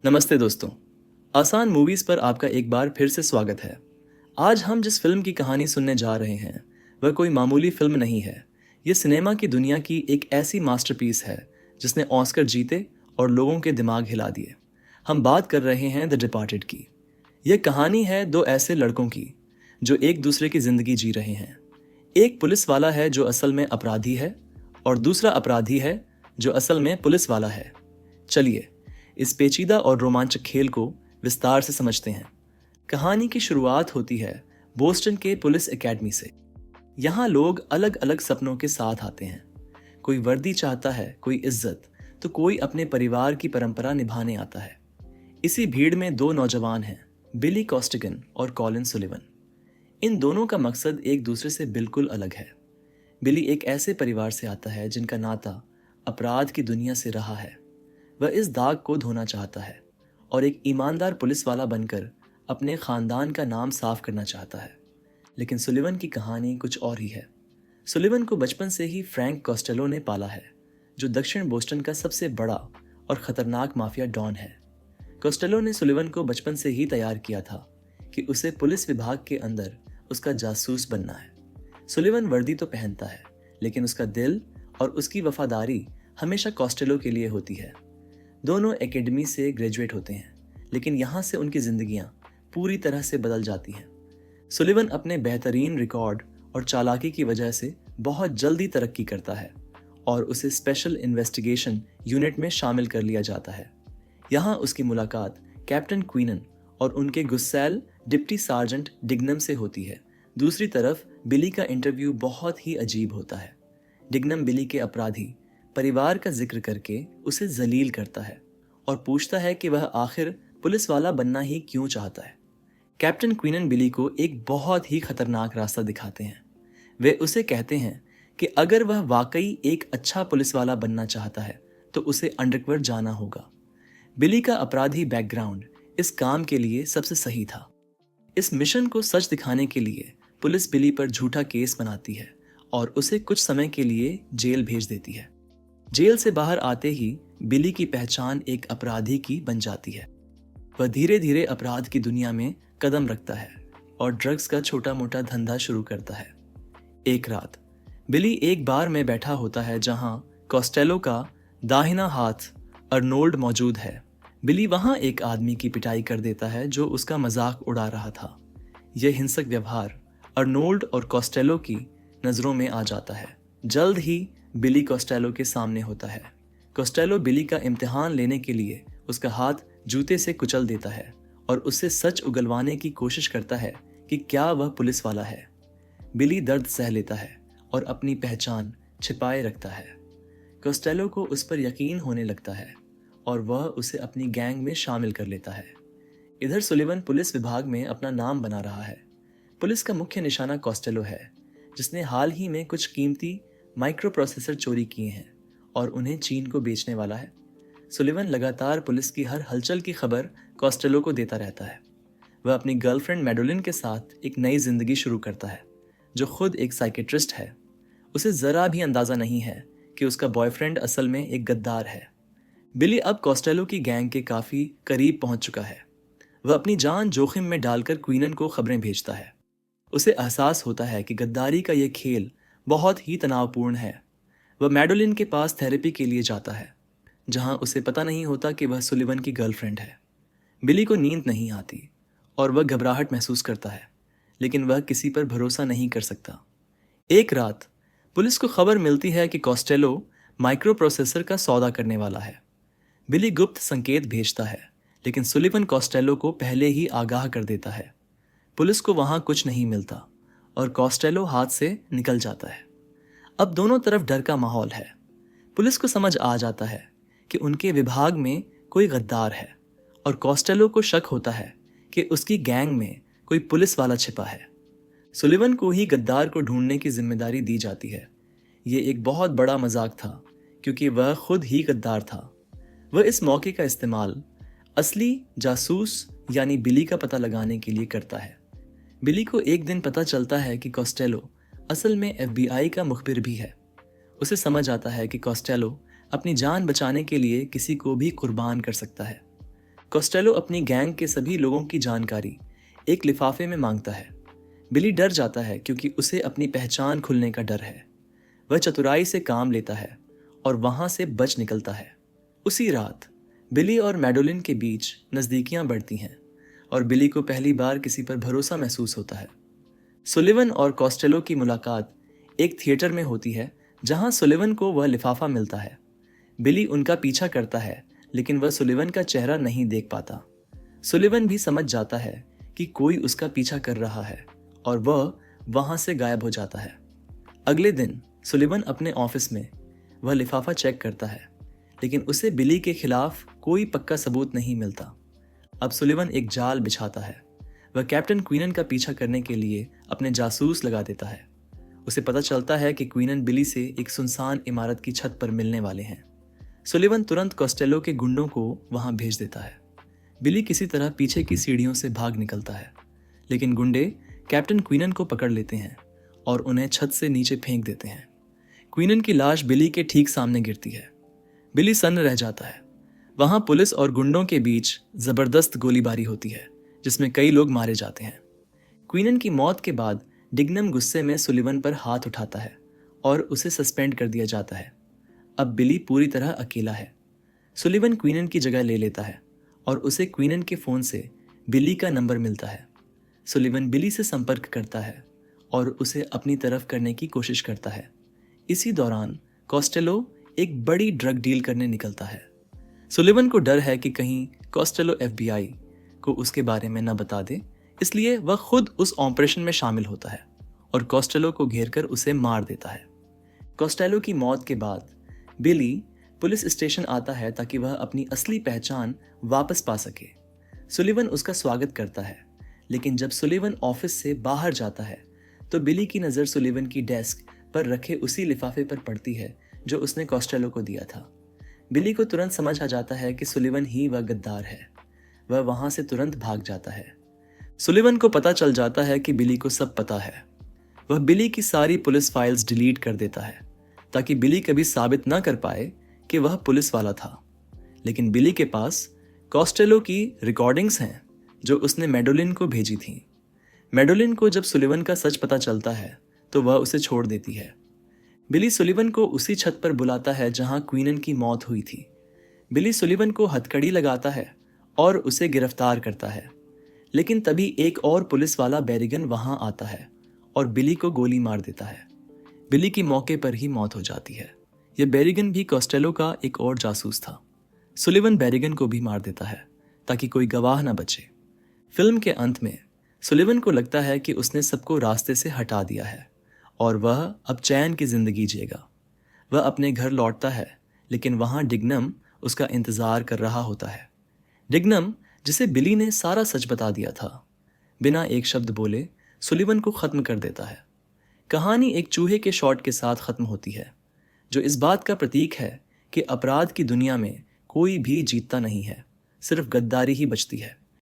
नमस्ते दोस्तों। आसान मूवीज पर आपका एक बार फिर से स्वागत है। आज हम जिस फिल्म की कहानी सुनने जा रहे हैं वह कोई मामूली फिल्म नहीं है। ये सिनेमा की दुनिया की एक ऐसी मास्टरपीस है जिसने ऑस्कर जीते और लोगों के दिमाग हिला दिए। हम बात कर रहे हैं द डिपार्टेड की। यह कहानी है दो ऐसे लड़कों की जो एक दूसरे की जिंदगी जी रहे हैं। एक पुलिस वाला है जो असल में अपराधी है और दूसरा अपराधी है जो असल में पुलिस वाला है। चलिए इस पेचीदा और रोमांचक खेल को विस्तार से समझते हैं। कहानी की शुरुआत होती है बोस्टन के पुलिस एकेडमी से। यहाँ लोग अलग अलग सपनों के साथ आते हैं। कोई वर्दी चाहता है, कोई इज्जत, तो कोई अपने परिवार की परंपरा निभाने आता है। इसी भीड़ में दो नौजवान हैं, बिली कॉस्टिगन और कॉलिन सुलिवन। इन दोनों का मकसद एक दूसरे से बिल्कुल अलग है। बिली एक ऐसे परिवार से आता है जिनका नाता अपराध की दुनिया से रहा है। वह इस दाग को धोना चाहता है और एक ईमानदार पुलिस वाला बनकर अपने खानदान का नाम साफ करना चाहता है। लेकिन सुलिवन की कहानी कुछ और ही है। सुलिवन को बचपन से ही फ्रैंक कॉस्टेलो ने पाला है, जो दक्षिण बोस्टन का सबसे बड़ा और खतरनाक माफिया डॉन है। कॉस्टेलो ने सुलिवन को बचपन से ही तैयार किया था कि उसे पुलिस विभाग के अंदर उसका जासूस बनना है। सुलिवन वर्दी तो पहनता है, लेकिन उसका दिल और उसकी वफादारी हमेशा कॉस्टेलो के लिए होती है। दोनों एकेडमी से ग्रेजुएट होते हैं, लेकिन यहाँ से उनकी जिंदगियां पूरी तरह से बदल जाती हैं। सुलिवन अपने बेहतरीन रिकॉर्ड और चालाकी की वजह से बहुत जल्दी तरक्की करता है और उसे स्पेशल इन्वेस्टिगेशन यूनिट में शामिल कर लिया जाता है। यहाँ उसकी मुलाकात कैप्टन क्वीनन और उनके गुस्सैल डिप्टी सार्जेंट डिग्नम से होती है। दूसरी तरफ बिली का इंटरव्यू बहुत ही अजीब होता है। डिग्नम बिली के अपराधी परिवार का जिक्र करके उसे जलील करता है और पूछता है कि वह आखिर पुलिस वाला बनना ही क्यों चाहता है। कैप्टन क्वीनन बिली को एक बहुत ही खतरनाक रास्ता दिखाते हैं। वे उसे कहते हैं कि अगर वह वाकई एक अच्छा पुलिस वाला बनना चाहता है तो उसे अंडरकवर जाना होगा। बिली का अपराधी बैकग्राउंड इस काम के लिए सबसे सही था। इस मिशन को सच दिखाने के लिए पुलिस बिली पर झूठा केस बनाती है और उसे कुछ समय के लिए जेल भेज देती है। जेल से बाहर आते ही बिली की पहचान एक अपराधी की बन जाती है। वह धीरे धीरे अपराध की दुनिया में कदम रखता है और ड्रग्स का छोटा मोटा धंधा शुरू करता है। एक रात बिली एक बार में बैठा होता है जहां कॉस्टेलो का दाहिना हाथ अर्नोल्ड मौजूद है। बिली वहां एक आदमी की पिटाई कर देता है जो उसका मजाक उड़ा रहा था। यह हिंसक व्यवहार अर्नोल्ड और कॉस्टेलो की नजरों में आ जाता है। जल्द ही बिली कॉस्टेलो के सामने होता है। कॉस्टेलो बिली का इम्तिहान लेने के लिए उसका हाथ जूते से कुचल देता है और उससे सच उगलवाने की कोशिश करता है कि क्या वह पुलिस वाला है। बिली दर्द सह लेता है और अपनी पहचान छिपाए रखता है। कॉस्टेलो को उस पर यकीन होने लगता है और वह उसे अपनी गैंग में शामिल कर लेता है। इधर सुलिवन पुलिस विभाग में अपना नाम बना रहा है। पुलिस का मुख्य निशाना कॉस्टेलो है, जिसने हाल ही में कुछ कीमती माइक्रो प्रोसेसर चोरी किए हैं और उन्हें चीन को बेचने वाला है। सुलिवन लगातार पुलिस की हर हलचल की खबर कॉस्टेलो को देता रहता है। वह अपनी गर्लफ्रेंड मैडोलिन के साथ एक नई जिंदगी शुरू करता है, जो खुद एक साइकेट्रिस्ट है। उसे जरा भी अंदाजा नहीं है कि उसका बॉयफ्रेंड असल में एक गद्दार है। बिली अब कॉस्टेलो की गैंग के काफी करीब पहुंच चुका है। वह अपनी जान जोखिम में डालकर क्वीनन को खबरें भेजता है। उसे एहसास होता है कि गद्दारी का यह खेल बहुत ही तनावपूर्ण है। वह मैडोलिन के पास थेरेपी के लिए जाता है, जहां उसे पता नहीं होता कि वह सुलिवन की गर्लफ्रेंड है। बिली को नींद नहीं आती और वह घबराहट महसूस करता है, लेकिन वह किसी पर भरोसा नहीं कर सकता। एक रात पुलिस को खबर मिलती है कि कॉस्टेलो माइक्रो प्रोसेसर का सौदा करने वाला है। बिली गुप्त संकेत भेजता है, लेकिन सुलिवन कॉस्टेलो को पहले ही आगाह कर देता है। पुलिस को वहां कुछ नहीं मिलता और कॉस्टेलो हाथ से निकल जाता है। अब दोनों तरफ डर का माहौल है। पुलिस को समझ आ जाता है कि उनके विभाग में कोई गद्दार है और कॉस्टेलो को शक होता है कि उसकी गैंग में कोई पुलिस वाला छिपा है। सुलिवन को ही गद्दार को ढूंढने की जिम्मेदारी दी जाती है। ये एक बहुत बड़ा मजाक था, क्योंकि वह खुद ही गद्दार था। वह इस मौके का इस्तेमाल असली जासूस यानी बिली का पता लगाने के लिए करता है। बिली को एक दिन पता चलता है कि कॉस्टेलो असल में FBI का मुखबिर भी है। उसे समझ आता है कि कॉस्टेलो अपनी जान बचाने के लिए किसी को भी कुर्बान कर सकता है। कोस्टेलो अपनी गैंग के सभी लोगों की जानकारी एक लिफाफे में मांगता है। बिली डर जाता है क्योंकि उसे अपनी पहचान खुलने का डर है। वह चतुराई से काम लेता है और वहां से बच निकलता है। उसी रात बिली और मैडोलिन के बीच नज़दीकियां बढ़ती हैं और बिली को पहली बार किसी पर भरोसा महसूस होता है। सुलिवन और कोस्टेलो की मुलाकात एक थिएटर में होती है जहां सुलिवन को वह लिफाफा मिलता है। बिली उनका पीछा करता है लेकिन वह सुलिवन का चेहरा नहीं देख पाता। सुलिवन भी समझ जाता है कि कोई उसका पीछा कर रहा है और वह वहां से गायब हो जाता है। अगले दिन सुलिवन अपने ऑफिस में वह लिफाफा चेक करता है लेकिन उसे बिली के खिलाफ कोई पक्का सबूत नहीं मिलता। अब सुलिवन एक जाल बिछाता है। वह कैप्टन क्वीनन का पीछा करने के लिए अपने जासूस लगा देता है। उसे पता चलता है कि क्वीनन बिली से एक सुनसान इमारत की छत पर मिलने वाले हैं। सुलिवन तुरंत कोस्टेलो के गुंडों को वहां भेज देता है। बिली किसी तरह पीछे की सीढ़ियों से भाग निकलता है लेकिन गुंडे कैप्टन क्वीनन को पकड़ लेते हैं और उन्हें छत से नीचे फेंक देते हैं। क्वीनन की लाश बिली के ठीक सामने गिरती है। बिली सन्न रह जाता है। वहां पुलिस और गुंडों के बीच जबरदस्त गोलीबारी होती है जिसमें कई लोग मारे जाते हैं। क्वीनन की मौत के बाद डिग्नम गुस्से में सुलिवन पर हाथ उठाता है और उसे सस्पेंड कर दिया जाता है। अब बिली पूरी तरह अकेला है। सुलिवन क्वीनन की जगह ले लेता है और उसे क्वीनन के फ़ोन से बिली का नंबर मिलता है। सुलिवन बिली से संपर्क करता है और उसे अपनी तरफ करने की कोशिश करता है। इसी दौरान कोस्टेलो एक बड़ी ड्रग डील करने निकलता है। सुलिवन को डर है कि कहीं कोस्टेलो FBI को उसके बारे में न बता दे, इसलिए वह खुद उस ऑपरेशन में शामिल होता है और कोस्टेलो को घेरकर उसे मार देता है। कोस्टेलो की मौत के बाद बिली पुलिस स्टेशन आता है ताकि वह अपनी असली पहचान वापस पा सके। सुलिवन उसका स्वागत करता है लेकिन जब सुलिवन ऑफिस से बाहर जाता है तो बिली की नज़र सुलिवन की डेस्क पर रखे उसी लिफाफे पर पड़ती है जो उसने कोस्टेलो को दिया था। बिली को तुरंत समझ आ जाता है कि सुलिवन ही वह गद्दार है। वह वहां से तुरंत भाग जाता है। सुलिवन को पता चल जाता है कि बिली को सब पता है। वह बिली की सारी पुलिस फाइल्स डिलीट कर देता है ताकि बिली कभी साबित न कर पाए कि वह पुलिस वाला था। लेकिन बिली के पास कोस्टेलो की रिकॉर्डिंग्स हैं जो उसने मैडोलिन को भेजी थीं। मैडोलिन को जब सुलिवन का सच पता चलता है तो वह उसे छोड़ देती है। बिली सुलिवन को उसी छत पर बुलाता है जहां क्वीनन की मौत हुई थी। बिली सुलिवन को हथकड़ी लगाता है और उसे गिरफ्तार करता है लेकिन तभी एक और पुलिस वाला बैरिगन वहां आता है और बिली को गोली मार देता है। बिली की मौके पर ही मौत हो जाती है। यह बैरिगन भी कोस्टेलो का एक और जासूस था। सुलिवन बैरिगन को भी मार देता है ताकि कोई गवाह न बचे। फिल्म के अंत में सुलिवन को लगता है कि उसने सबको रास्ते से हटा दिया है और वह अब चैन की जिंदगी जिएगा। वह अपने घर लौटता है लेकिन वहां डिग्नम उसका इंतजार कर रहा होता है। डिग्नम जिसे बिली ने सारा सच बता दिया था, बिना एक शब्द बोले सुलिवन को खत्म कर देता है। कहानी एक चूहे के शॉट के साथ खत्म होती है जो इस बात का प्रतीक है कि अपराध की दुनिया में कोई भी जीतता नहीं है, सिर्फ गद्दारी ही बचती है।